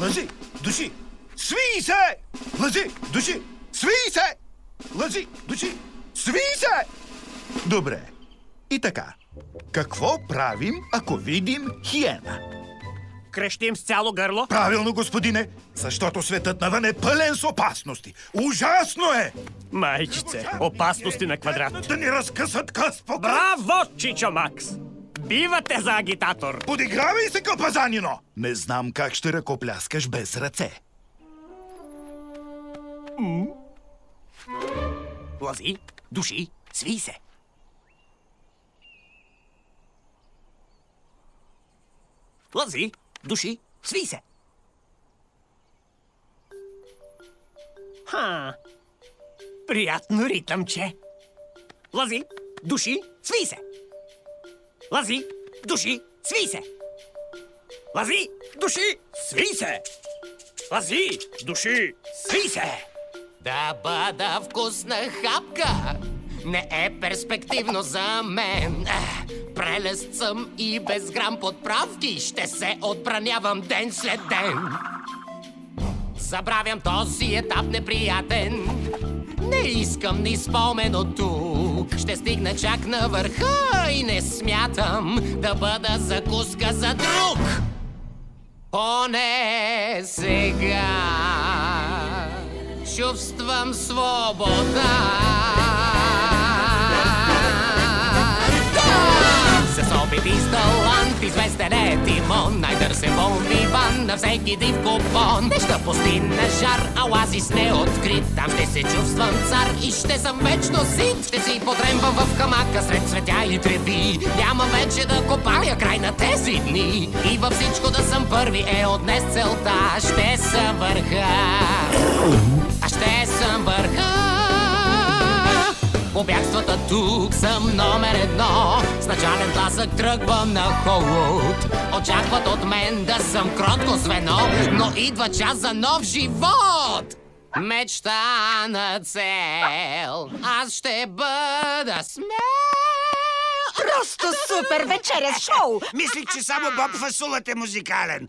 Лъжи, души, свий се! Лъжи, души, свий се! Лъжи, души, свий се! Добре. И така. Какво правим, ако видим хиена? Крещим с цяло гърло? Правилно, господине, защото светът навън е пълен с опасности. Ужасно е! Майчице, опасности на квадрат. Да ни разкъсат къс по... Браво, Чичо Макс! Бивате за агитатор! Подигравай се, кълпазанино! Не знам как ще ръкопляскаш без ръце. Лъзи, души, свий се! Лъзи, души, свий се! Приятно ритъмче. Лъзи, души, свий се! Лъзи, души, свий се! Лъзи, души, свий се! Лъзи, души, свий се! Да бъда вкусна хапка не е перспективно за мен. Прелест съм и без грам подправки ще се отбранявам ден след ден. Забравям този етап неприятен. Не искам ни спомен от тук. Ще стигна чак на върха и не смятам да бъда закуска за друг. Поне сега чувствам свобода. С опит и с талант, известен е Тимон, най-търсен бомбиван на всеки див купон. Не ще постигна жар, а оазис неоткрит. Там ще се чувствам цар и ще съм вечно сит. Ще си подремвам в хамака сред цветя и треви. Няма вече да копая край на тези дни. И във всичко да съм първи е от днес целта. Ще съм върха. Ще съм върха. По бягствата тук съм номер едно. С начален тласък тръгвам на холод. Очакват от мен да съм кротко звено, но идва час за нов живот. Мечта на цел. Аз ще бъда смел. Просто супер вечеря с шоу! Мислих, че само Боб Фасулът е музикален.